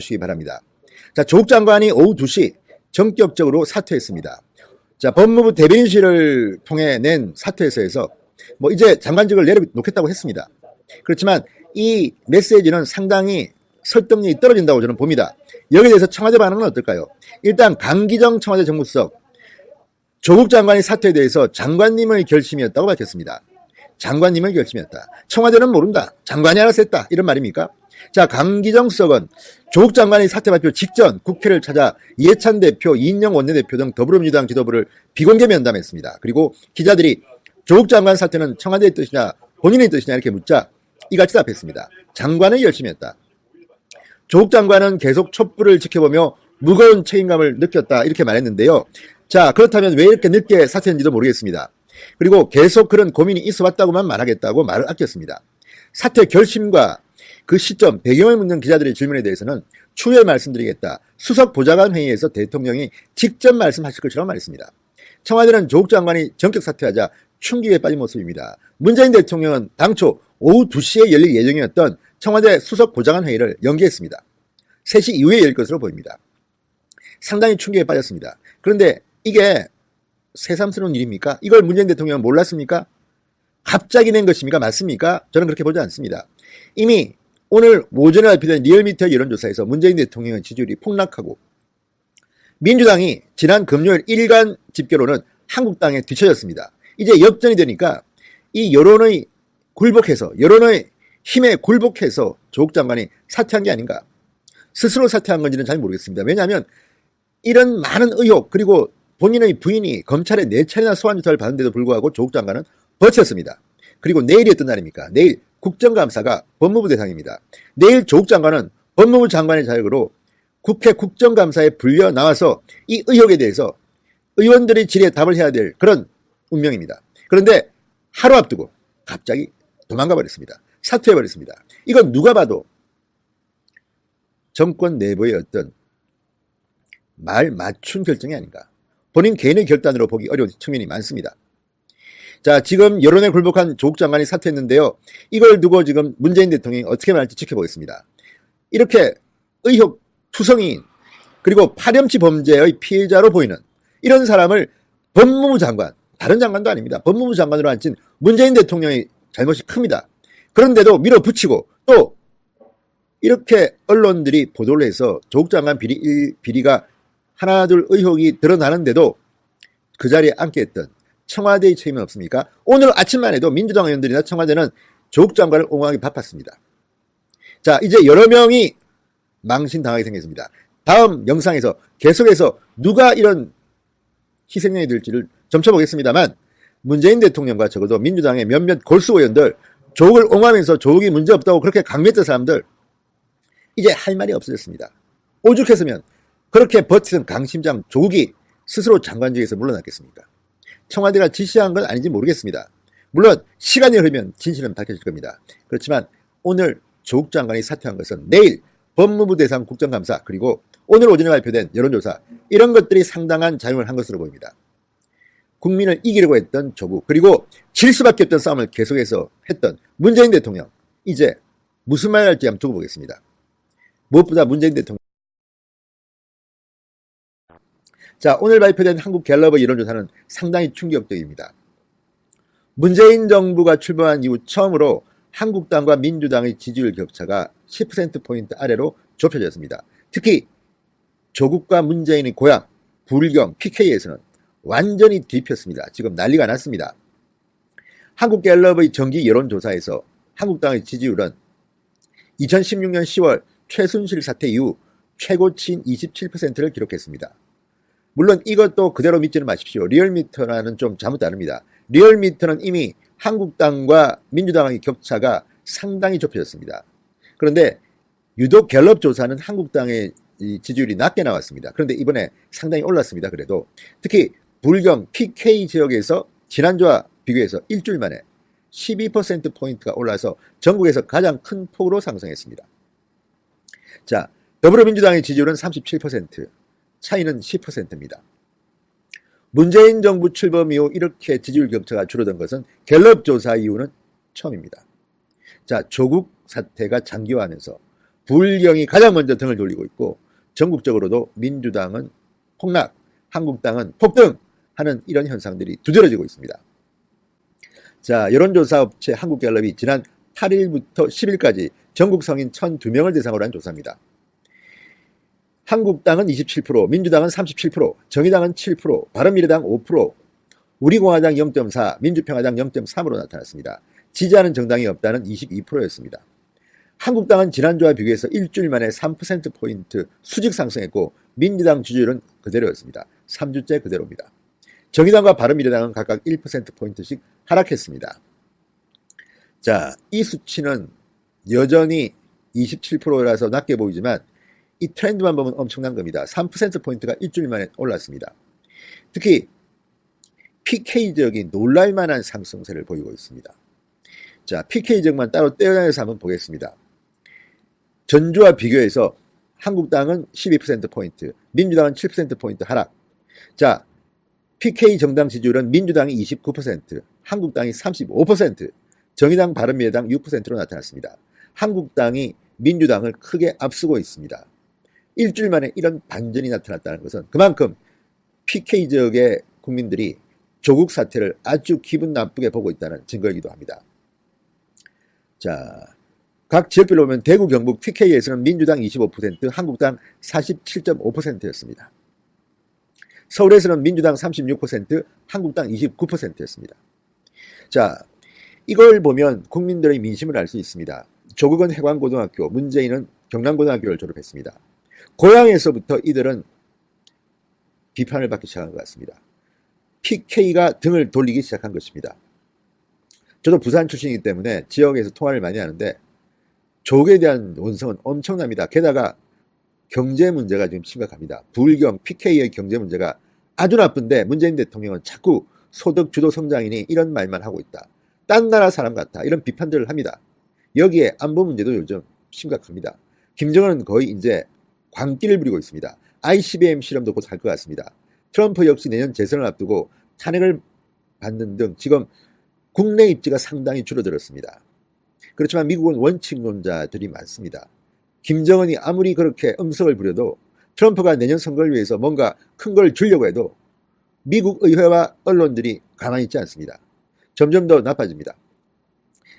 주시기 바랍니다. 자, 조국 장관이 오후 2시 전격적으로 사퇴했습니다. 자, 법무부 대변인실을 통해 낸 사퇴서에서 이제 장관직을 내려놓겠다고 했습니다. 그렇지만 이 메시지는 상당히 설득력이 떨어진다고 저는 봅니다. 여기에 대해서 청와대 반응은 어떨까요? 일단 강기정 청와대 정무수석, 조국 장관의 사퇴에 대해서 장관님의 결심이었다고 밝혔습니다. 장관님의 결심이었다. 청와대는 모른다. 장관이 알아서 했다. 이런 말입니까? 자, 강기정 수석은 조국 장관의 사퇴 발표 직전 국회를 찾아 이해찬 대표, 이인영 원내대표 등 더불어민주당 지도부를 비공개 면담했습니다. 그리고 기자들이 조국 장관 사퇴는 청와대의 뜻이냐 본인의 뜻이냐 이렇게 묻자 이같이 답했습니다. 장관의 결심이었다. 조국 장관은 계속 촛불을 지켜보며 무거운 책임감을 느꼈다 이렇게 말했는데요. 자, 그렇다면 왜 이렇게 늦게 사퇴했는지도 모르겠습니다. 그리고 계속 그런 고민이 있어 왔다고만 말하겠다고 말을 아꼈습니다. 사퇴 결심과 그 시점, 배경을 묻는 기자들의 질문에 대해서는 추후에 말씀드리겠다. 수석 보좌관 회의에서 대통령이 직접 말씀하실 것이라고 말했습니다. 청와대는 조국 장관이 전격 사퇴하자 충격에 빠진 모습입니다. 문재인 대통령은 당초 오후 2시에 열릴 예정이었던 청와대 수석 보좌관 회의를 연기했습니다. 3시 이후에 열릴 것으로 보입니다. 상당히 충격에 빠졌습니다. 그런데 이게 새삼스러운 일입니까? 이걸 문재인 대통령은 몰랐습니까? 갑자기 낸 것입니까? 맞습니까? 저는 그렇게 보지 않습니다. 이미 오늘 오전에 발표된 리얼미터 여론조사에서 문재인 대통령의 지지율이 폭락하고 민주당이 지난 금요일 일간 집계로는 한국당에 뒤처졌습니다. 이제 역전이 되니까 이 여론의 힘에 굴복해서 조국 장관이 사퇴한 게 아닌가. 스스로 사퇴한 건지는 잘 모르겠습니다. 왜냐하면 이런 많은 의혹 그리고 본인의 부인이 검찰에 4차례나 소환조사를 받은데도 불구하고 조국 장관은 버텼습니다. 그리고 내일이 어떤 날입니까? 내일 국정감사가 법무부 대상입니다. 내일 조국 장관은 법무부 장관의 자격으로 국회 국정감사에 불려 나와서 이 의혹에 대해서 의원들의 질의에 답을 해야 될 그런 운명입니다. 그런데 하루 앞두고 갑자기 도망가 버렸습니다. 사퇴해 버렸습니다. 이건 누가 봐도 정권 내부의 어떤 말 맞춘 결정이 아닌가. 본인 개인의 결단으로 보기 어려운 측면이 많습니다. 자, 지금 여론에 굴복한 조국 장관이 사퇴했는데요. 이걸 두고 지금 문재인 대통령이 어떻게 말할지 지켜보겠습니다. 이렇게 의혹 투성이인 그리고 파렴치 범죄의 피해자로 보이는 이런 사람을 법무부 장관, 다른 장관도 아닙니다. 법무부 장관으로 앉힌 문재인 대통령의 잘못이 큽니다. 그런데도 밀어붙이고 또 이렇게 언론들이 보도를 해서 조국 장관 비리가 하나둘 의혹이 드러나는데도 그 자리에 앉게 했던 청와대의 책임은 없습니까? 오늘 아침만 해도 민주당 의원들이나 청와대는 조국 장관을 옹호하기 바빴습니다. 자, 이제 여러 명이 망신당하게 생겼습니다. 다음 영상에서 계속해서 누가 이런 희생양이 될지를 점쳐보겠습니다만 문재인 대통령과 적어도 민주당의 몇몇 골수 의원들 조국을 옹호하면서 조국이 문제없다고 그렇게 강매했던 사람들 이제 할 말이 없어졌습니다. 오죽했으면 그렇게 버티던 강심장 조국이 스스로 장관직에서 물러났겠습니까? 청와대가 지시한 건 아닌지 모르겠습니다. 물론 시간이 흐르면 진실은 밝혀질 겁니다. 그렇지만 오늘 조국 장관이 사퇴한 것은 내일 법무부 대상 국정감사 그리고 오늘 오전에 발표된 여론조사 이런 것들이 상당한 작용을 한 것으로 보입니다. 국민을 이기려고 했던 조국 그리고 질 수밖에 없던 싸움을 계속해서 했던 문재인 대통령 이제 무슨 말을 할지 한번 두고 보겠습니다. 무엇보다 문재인 대통령 자, 오늘 발표된 한국갤럽의 여론조사는 상당히 충격적입니다. 문재인 정부가 출범한 이후 처음으로 한국당과 민주당의 지지율 격차가 10%포인트 아래로 좁혀졌습니다. 특히 조국과 문재인의 고향, 불경, PK에서는 완전히 뒤폈습니다. 지금 난리가 났습니다. 한국갤럽의 정기 여론조사에서 한국당의 지지율은 2016년 10월 최순실 사태 이후 최고치인 27%를 기록했습니다. 물론 이것도 그대로 믿지는 마십시오. 리얼미터라는 좀 잘못 다릅니다. 리얼미터는 이미 한국당과 민주당의 격차가 상당히 좁혀졌습니다. 그런데 유독 갤럽 조사는 한국당의 지지율이 낮게 나왔습니다. 그런데 이번에 상당히 올랐습니다. 그래도 특히 불경 PK 지역에서 지난주와 비교해서 일주일 만에 12%포인트가 올라서 전국에서 가장 큰 폭으로 상승했습니다. 자, 더불어민주당의 지지율은 37%, 차이는 10%입니다. 문재인 정부 출범 이후 이렇게 지지율 격차가 줄어든 것은 갤럽 조사 이후는 처음입니다. 자, 조국 사태가 장기화하면서 불경이 가장 먼저 등을 돌리고 있고 전국적으로도 민주당은 폭락, 한국당은 폭등하는 이런 현상들이 두드러지고 있습니다. 자, 여론조사 업체 한국갤럽이 지난 8일부터 10일까지 전국 성인 1,002명을 대상으로 한 조사입니다. 한국당은 27%, 민주당은 37%, 정의당은 7%, 바른미래당 5%, 우리공화당 0.4, 민주평화당 0.3으로 나타났습니다. 지지하는 정당이 없다는 22%였습니다. 한국당은 지난주와 비교해서 일주일 만에 3%포인트 수직 상승했고 민주당 지지율은 그대로였습니다. 3주째 그대로입니다. 정의당과 바른미래당은 각각 1%포인트씩 하락했습니다. 자, 이 수치는 여전히 27%라서 낮게 보이지만 이 트렌드만 보면 엄청난 겁니다. 3%포인트가 일주일 만에 올랐습니다. 특히 PK 지역이 놀랄만한 상승세를 보이고 있습니다. 자, PK 지역만 따로 떼어내서 한번 보겠습니다. 전주와 비교해서 한국당은 12%포인트, 민주당은 7%포인트 하락. 자, PK 정당 지지율은 민주당이 29%, 한국당이 35%, 정의당, 바른미래당 6%로 나타났습니다. 한국당이 민주당을 크게 앞서고 있습니다. 일주일 만에 이런 반전이 나타났다는 것은 그만큼 PK 지역의 국민들이 조국 사태를 아주 기분 나쁘게 보고 있다는 증거이기도 합니다. 자, 각 지역별로 보면 대구, 경북, TK에서는 민주당 25%, 한국당 47.5%였습니다. 서울에서는 민주당 36%, 한국당 29%였습니다. 자, 이걸 보면 국민들의 민심을 알 수 있습니다. 조국은 해관고등학교, 문재인은 경남고등학교를 졸업했습니다. 고향에서부터 이들은 비판을 받기 시작한 것 같습니다. PK가 등을 돌리기 시작한 것입니다. 저도 부산 출신이기 때문에 지역에서 통화를 많이 하는데 조국에 대한 원성은 엄청납니다. 게다가 경제 문제가 지금 심각합니다. 불경, PK의 경제 문제가 아주 나쁜데 문재인 대통령은 자꾸 소득 주도 성장이니 이런 말만 하고 있다. 딴 나라 사람 같다. 이런 비판들을 합니다. 여기에 안보 문제도 요즘 심각합니다. 김정은은 거의 이제 광기를 부리고 있습니다. ICBM 실험도 곧 할 것 같습니다. 트럼프 역시 내년 재선을 앞두고 탄핵을 받는 등 지금 국내 입지가 상당히 줄어들었습니다. 그렇지만 미국은 원칙론자들이 많습니다. 김정은이 아무리 그렇게 음성을 부려도 트럼프가 내년 선거를 위해서 뭔가 큰 걸 주려고 해도 미국 의회와 언론들이 가만히 있지 않습니다. 점점 더 나빠집니다.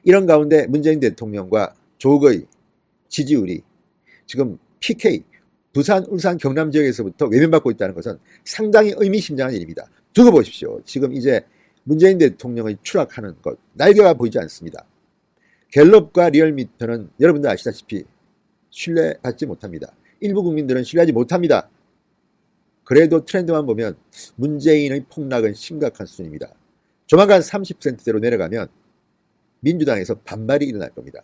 이런 가운데 문재인 대통령과 조국의 지지율이 지금 PK, 부산, 울산, 경남 지역에서부터 외면받고 있다는 것은 상당히 의미심장한 일입니다. 두고 보십시오. 지금 이제 문재인 대통령의 추락하는 것, 날개가 보이지 않습니다. 갤럽과 리얼미터는 여러분들 아시다시피 신뢰받지 못합니다. 일부 국민들은 신뢰하지 못합니다. 그래도 트렌드만 보면 문재인의 폭락은 심각한 수준입니다. 조만간 30%대로 내려가면 민주당에서 반발이 일어날 겁니다.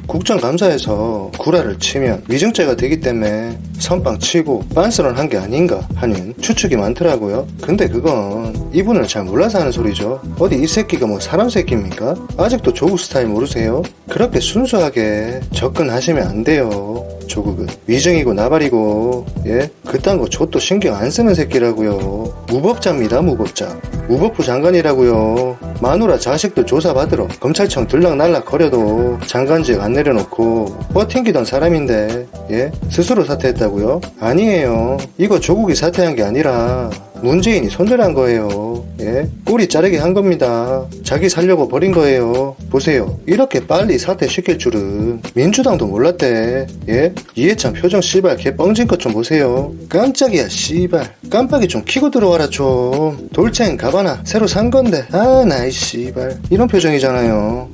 국정감사에서 구라를 치면 위증죄가 되기 때문에 선빵 치고 빤스런 한 게 아닌가 하는 추측이 많더라고요. 근데 그건 이분을 잘 몰라서 하는 소리죠. 어디 이 새끼가 뭐 사람 새끼입니까? 아직도 조국 스타일 모르세요? 그렇게 순수하게 접근하시면 안 돼요. 조국은 위증이고 나발이고 그딴 거 좆도 신경 안 쓰는 새끼라고요. 무법자입니다. 무법자. 무법부 장관이라고요. 마누라 자식도 조사받으러 검찰청 들락날락 거려도 장관직 안 내려놓고 버팅기던 사람인데 스스로 사퇴했다고요? 아니에요. 이거 조국이 사퇴한 게 아니라 문재인이 손절한 거예요. 꼬리 자르게 한 겁니다. 자기 살려고 버린 거예요. 보세요. 이렇게 빨리 사퇴시킬 줄은 민주당도 몰랐대. 이해찬 표정 씨발 개 뻥진 것 좀 보세요. 깜짝이야 씨발. 깜빡이 좀 켜고 들어와라 좀. 돌체인 가바나 새로 산 건데 나이 씨발. 이런 표정이잖아요.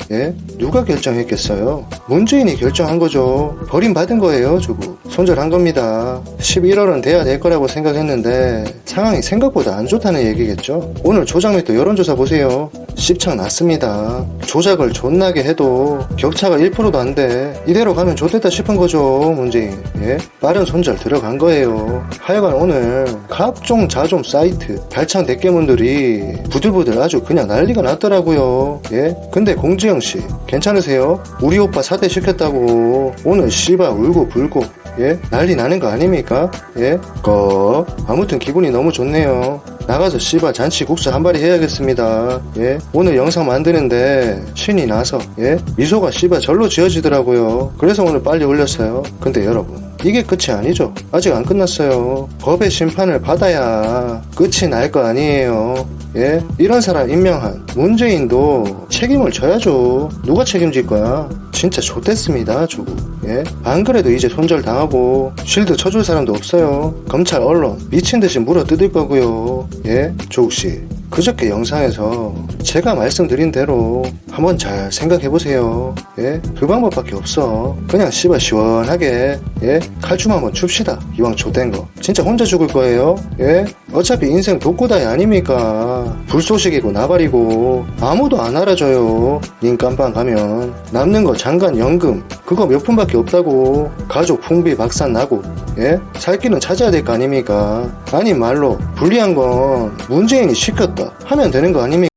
누가 결정했겠어요? 문재인이 결정한 거죠. 버림받은 거예요. 조국 손절한 겁니다. 11월은 돼야 될 거라고 생각했는데 상황이 생각보다 안 좋다는 얘기겠죠. 오늘 조작매도 여론조사 보세요. 씹창 났습니다. 조작을 존나게 해도 격차가 1%도 안 돼. 이대로 가면 좋겠다 싶은 거죠. 문재인. 빠른 손절 들어간 거예요. 하여간 오늘 각종 자좀 사이트 달창 대깨문들이 부들부들 아주 그냥 난리가 났더라고요. 근데 공지영씨 괜찮으세요? 우리 오빠 사퇴 시켰다고 오늘 씨발 울고 불고 난리 나는 거 아닙니까? 아무튼 기분이 너무 좋네요. 나가서 씨발 잔치국수 한 발이 해야겠습니다. 예? 오늘 영상 만드는데 신이 나서 예? 미소가 씨발 절로 지어지더라고요. 그래서 오늘 빨리 올렸어요. 근데 여러분 이게 끝이 아니죠. 아직 안 끝났어요. 법의 심판을 받아야 끝이 날 거 아니에요. 예? 이런 사람 임명한 문재인도 책임을 져야죠. 누가 책임질 거야? 진짜 좆됐습니다, 조국. 예? 안 그래도 이제 손절당하고 쉴드 쳐줄 사람도 없어요. 검찰, 언론 미친 듯이 물어 뜯을 거고요. 예? 조국씨, 그저께 영상에서 제가 말씀드린 대로 한번 잘 생각해보세요. 예? 그 방법밖에 없어. 그냥 씨발 시원하게 예? 칼춤 한번 춥시다. 이왕 좆된 거 진짜 혼자 죽을 거예요. 예? 어차피 인생 독고다이 아닙니까? 불쏘시개고 나발이고 아무도 안 알아줘요. 님 깜빵 가면 남는 거 장관 연금 그거 몇 푼밖에 없다고. 가족 풍비 박산 나고 예? 살 길은 찾아야 될 거 아닙니까? 아니 말로 불리한 건 문재인이 시켰다 하면 되는 거 아닙니까?